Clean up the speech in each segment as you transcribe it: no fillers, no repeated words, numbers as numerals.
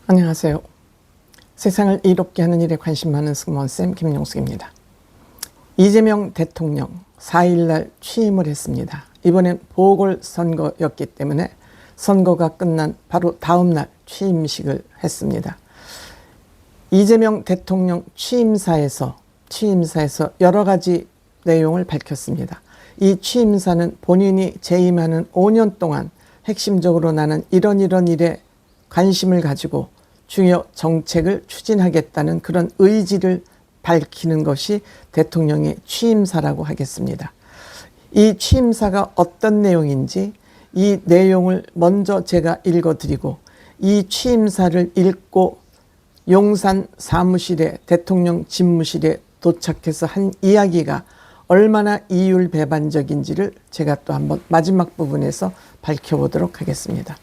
안녕하세요. 세상을 이롭게 하는 일에 관심 많은 승무원쌤 김용숙입니다. 이재명 대통령 4일날 취임을 했습니다. 이번엔 보궐선거였기 때문에 선거가 끝난 바로 다음날 취임식을 했습니다. 이재명 대통령 취임사에서 여러 가지 내용을 밝혔습니다. 이 취임사는 본인이 재임하는 5년 동안 핵심적으로 나는 이런 일에 관심을 가지고 중요 정책을 추진하겠다는 그런 의지를 밝히는 것이 대통령의 취임사라고 하겠습니다. 이 취임사가 어떤 내용인지 이 내용을 먼저 제가 읽어드리고 이 취임사를 읽고 용산 사무실에 대통령 집무실에 도착해서 한 이야기가 얼마나 이율배반적인지를 제가 또 한번 마지막 부분에서 밝혀보도록 하겠습니다.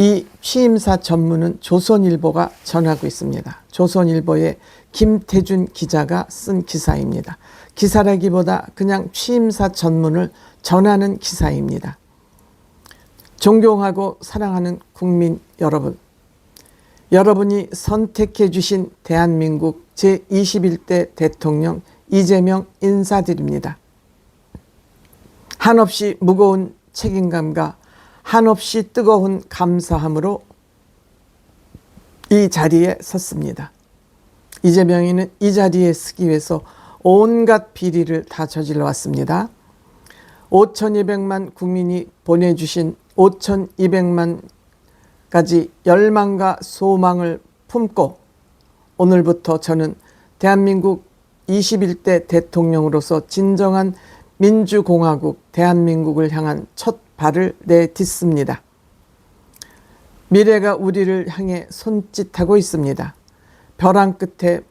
이 취임사 전문은 조선일보가 전하고 있습니다. 조선일보의 김태준 기자가 쓴 기사입니다. 기사라기보다 그냥 취임사 전문을 전하는 기사입니다. 존경하고 사랑하는 국민 여러분, 여러분이 선택해 주신 대한민국 제21대 대통령 이재명 인사드립니다. 한없이 무거운 책임감과 한없이 뜨거운 감사함으로 이 자리에 섰습니다. 이재명이는 이 자리에 서기 위해서 온갖 비리를 다 저질러 왔습니다. 5,200만 국민이 보내주신 5,200만 가지 열망과 소망을 품고 오늘부터 저는 대한민국 21대 대통령으로서 진정한 민주공화국 대한민국을 향한 첫 발을 내딛습니다. 미래가 우리를 향해 손짓하고 있습니다. 벼랑 끝에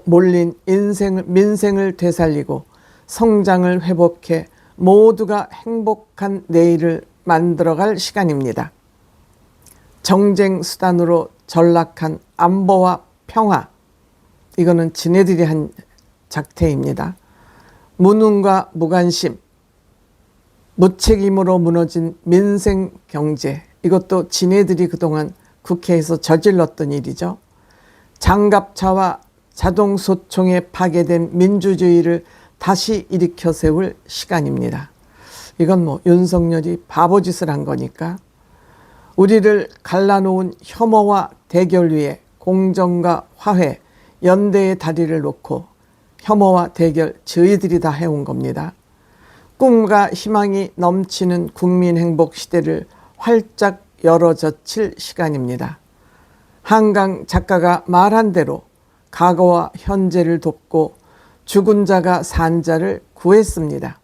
몰린 민생을 되살리고 성장을 회복해 모두가 행복한 내일을 만들어갈 시간입니다. 정쟁 수단으로 전락한 안보와 평화, 이거는 지네들이 한 작태입니다. 무능과 무관심, 무책임으로 무너진 민생 경제, 이것도 지네들이 그동안 국회에서 저질렀던 일이죠. 장갑차와 자동소총에 파괴된 민주주의를 다시 일으켜 세울 시간입니다. 이건 뭐 윤석열이 바보짓을 한 거니까 우리를 갈라놓은 혐오와 대결 위에 공정과 화해, 연대의 다리를 놓고 혐오와 대결 저희들이 다 해온 겁니다. 꿈과 희망이 넘치는 국민 행복 시대를 활짝 열어젖힐 시간입니다. 한강 작가가 말한 대로 과거와 현재를 돕고 죽은 자가 산 자를 구했습니다.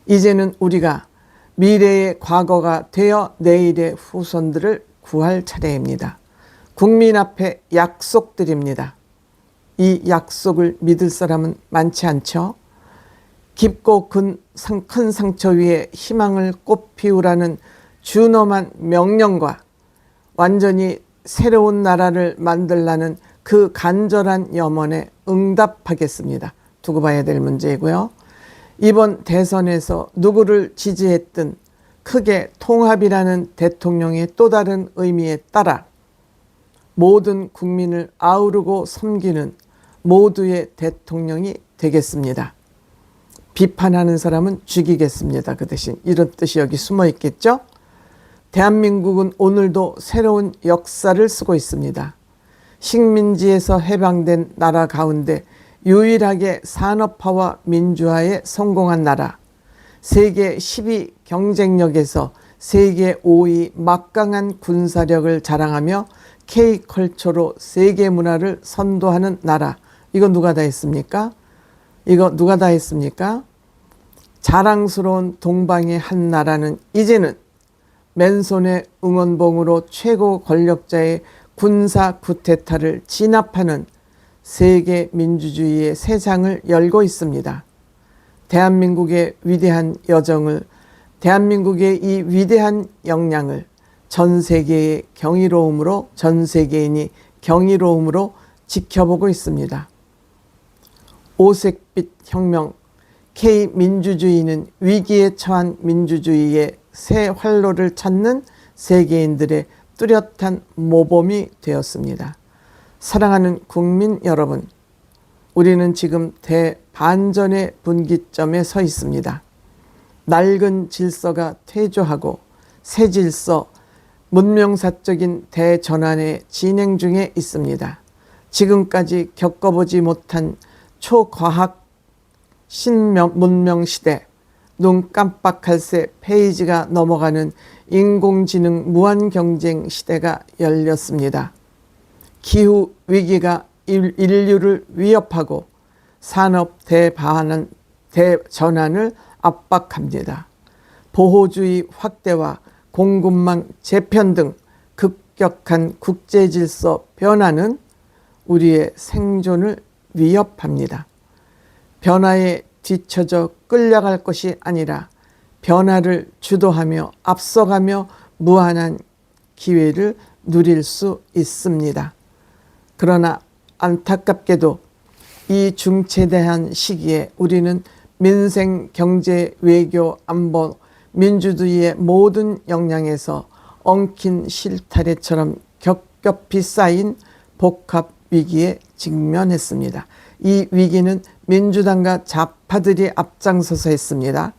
이제는 우리가 미래의 과거가 되어 내일의 후손들을 구할 차례입니다. 국민 앞에 약속드립니다. 이 약속을 믿을 사람은 많지 않죠. 깊고 큰 상처 위에 희망을 꽃피우라는 준엄한 명령과 완전히 새로운 나라를 만들라는 그 간절한 염원에 응답하겠습니다. 두고 봐야 될 문제이고요. 이번 대선에서 누구를 지지했든 크게 통합이라는 대통령의 또 다른 의미에 따라 모든 국민을 아우르고 섬기는 모두의 대통령이 되겠습니다. 비판하는 사람은 죽이겠습니다. 그 대신 이런 뜻이 여기 숨어 있겠죠? 대한민국은 오늘도 새로운 역사를 쓰고 있습니다. 식민지에서 해방된 나라 가운데 유일하게 산업화와 민주화에 성공한 나라, 세계 10위 경쟁력에서 세계 5위 막강한 군사력을 자랑하며 K컬처로 세계 문화를 선도하는 나라, 이거 누가 다 했습니까? 자랑스러운 동방의 한 나라는 이제는 맨손의 응원봉으로 최고 권력자의 군사 쿠데타를 진압하는 세계 민주주의의 새 장을 열고 있습니다. 대한민국의 위대한 여정을, 대한민국의 이 위대한 역량을 전 세계인이 경이로움으로 지켜보고 있습니다. 오색빛 혁명, K민주주의는 위기에 처한 민주주의의 새 활로를 찾는 세계인들의 뚜렷한 모범이 되었습니다. 사랑하는 국민 여러분, 우리는 지금 대반전의 분기점에 서 있습니다. 낡은 질서가 퇴조하고 새 질서, 문명사적인 대전환의 진행 중에 있습니다. 지금까지 겪어보지 못한 초과학 신문명 시대, 눈 깜빡할 새 페이지가 넘어가는 인공지능 무한경쟁 시대가 열렸습니다. 기후위기가 인류를 위협하고 산업 대전환을 압박합니다. 보호주의 확대와 공급망 재편 등 급격한 국제질서 변화는 우리의 생존을 위협합니다. 변화에 뒤처져 끌려갈 것이 아니라 변화를 주도하며 앞서가며 무한한 기회를 누릴 수 있습니다. 그러나 안타깝게도 이 중체대한 시기에 우리는 민생, 경제, 외교, 안보, 민주주의의 모든 역량에서 엉킨 실타래처럼 겹겹이 쌓인 복합 위기에 직면했습니다. 이 위기는 민주당과 좌파들이 앞장서서 했습니다.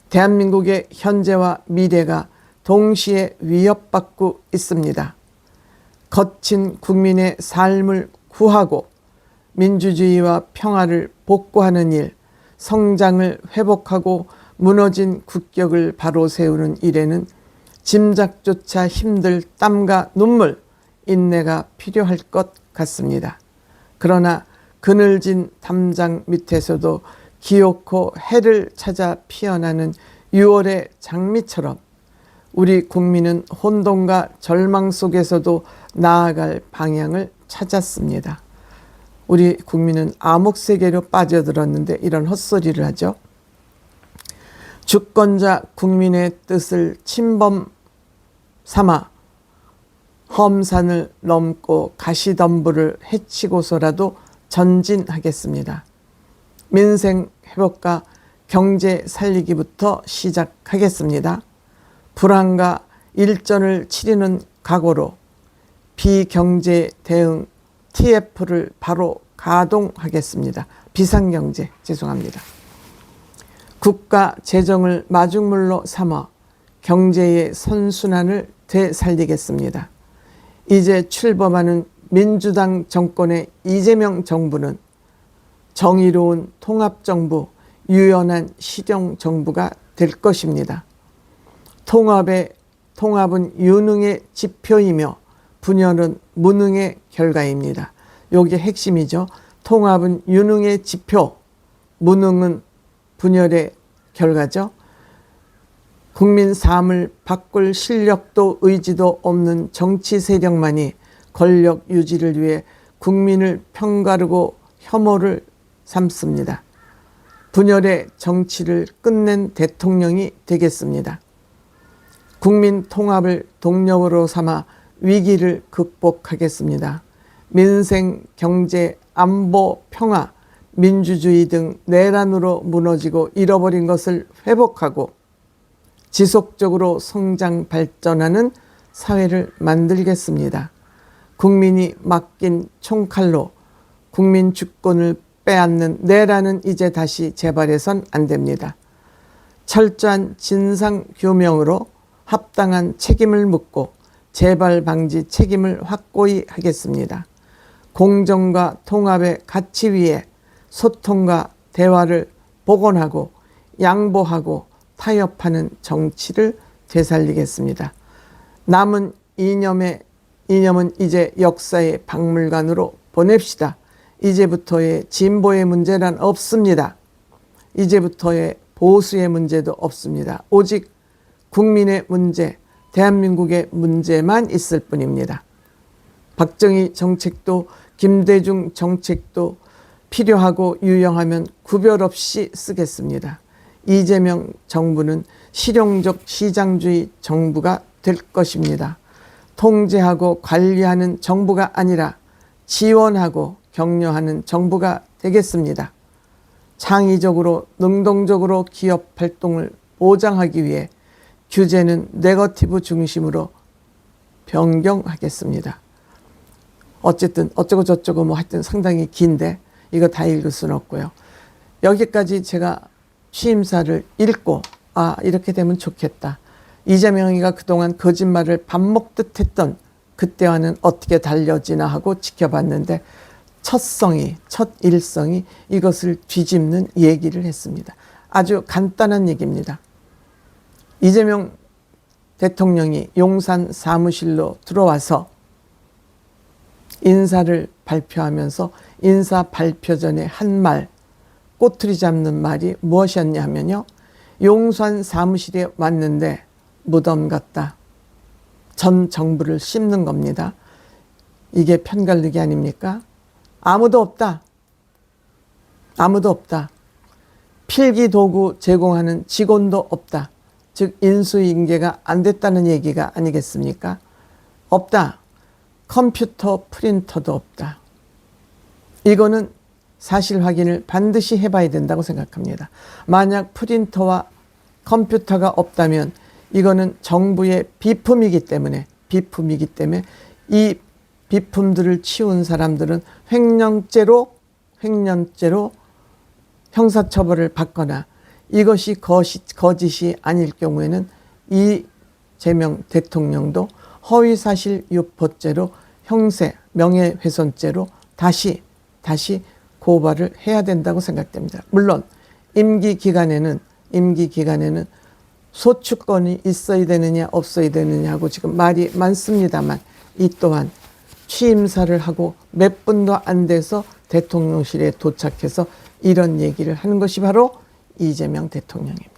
대한민국의 현재와 미래가 동시에 위협받고 있습니다. 거친 국민의 삶을 구하고 민주주의와 평화를 복구하는 일, 성장을 회복하고 무너진 국격을 바로 세우는 일에는 짐작조차 힘들 땀과 눈물, 인내가 필요할 것 같습니다. 그러나 그늘진 담장 밑에서도 기어코 해를 찾아 피어나는 6월의 장미처럼 우리 국민은 혼돈과 절망 속에서도 나아갈 방향을 찾았습니다. 우리 국민은 암흑세계로 빠져들었는데 이런 헛소리를 하죠. 주권자 국민의 뜻을 침범 삼아 험산을 넘고 가시덤불을 헤치고서라도 전진하겠습니다. 민생 회복과 경제 살리기부터 시작하겠습니다. 불안과 일전을 치르는 각오로 비경제 대응 TF를 바로 가동하겠습니다. 비상경제, 죄송합니다. 국가 재정을 마중물로 삼아 경제의 선순환을 되살리겠습니다. 이제 출범하는 민주당 정권의 이재명 정부는 정의로운 통합정부, 유연한 실용정부가 될 것입니다. 통합은 유능의 지표이며 분열은 무능의 결과입니다. 이게 핵심이죠. 통합은 유능의 지표, 무능은 분열의 결과죠. 국민 삶을 바꿀 실력도 의지도 없는 정치 세력만이 권력 유지를 위해 국민을 편가르고 혐오를 삼습니다. 분열의 정치를 끝낸 대통령이 되겠습니다. 국민 통합을 동력으로 삼아 위기를 극복하겠습니다. 민생, 경제, 안보, 평화, 민주주의 등 내란으로 무너지고 잃어버린 것을 회복하고 지속적으로 성장 발전하는 사회를 만들겠습니다. 국민이 맡긴 총칼로 국민 주권을 빼앗는 내란은 이제 다시 재발해선 안 됩니다. 철저한 진상규명으로 합당한 책임을 묻고 재발 방지 책임을 확고히 하겠습니다. 공정과 통합의 가치 위에 소통과 대화를 복원하고 양보하고 타협하는 정치를 되살리겠습니다. 남은 이념은 이제 역사의 박물관으로 보냅시다. 이제부터의 진보의 문제란 없습니다. 이제부터의 보수의 문제도 없습니다. 오직 국민의 문제, 대한민국의 문제만 있을 뿐입니다. 박정희 정책도 김대중 정책도 필요하고 유용하면 구별 없이 쓰겠습니다. 이재명 정부는 실용적 시장주의 정부가 될 것입니다. 통제하고 관리하는 정부가 아니라 지원하고 격려하는 정부가 되겠습니다. 창의적으로 능동적으로 기업 활동을 보장하기 위해 규제는 네거티브 중심으로 변경하겠습니다. 어쨌든 어쩌고 저쩌고 뭐 하여튼 상당히 긴데 이거 다 읽을 수는 없고요. 여기까지 제가 취임사를 읽고 이렇게 되면 좋겠다. 이재명이가 그동안 거짓말을 밥 먹듯 했던 그때와는 어떻게 달려지나 하고 지켜봤는데 첫 일성이 이것을 뒤집는 얘기를 했습니다. 아주 간단한 얘기입니다. 이재명 대통령이 용산 사무실로 들어와서 인사를 발표하면서 인사 발표 전에 한 말, 꼬투리 잡는 말이 무엇이었냐 하면요. 용산 사무실에 왔는데 무덤 같다. 전 정부를 씹는 겁니다. 이게 편갈르기 아닙니까? 아무도 없다. 아무도 없다. 필기 도구 제공하는 직원도 없다. 즉 인수인계가 안 됐다는 얘기가 아니겠습니까? 없다. 컴퓨터 프린터도 없다. 이거는 사실 확인을 반드시 해봐야 된다고 생각합니다. 만약 프린터와 컴퓨터가 없다면 이거는 정부의 비품이기 때문에 이 비품들을 치운 사람들은 횡령죄로 형사처벌을 받거나 이것이 거짓이 아닐 경우에는 이재명 대통령도 허위사실 유포죄로 형사 명예훼손죄로 다시 고발을 해야 된다고 생각됩니다. 물론 임기 기간에는 소추권이 있어야 되느냐 없어야 되느냐 하고 지금 말이 많습니다만 이 또한 취임사를 하고 몇 분도 안 돼서 대통령실에 도착해서 이런 얘기를 하는 것이 바로 이재명 대통령입니다.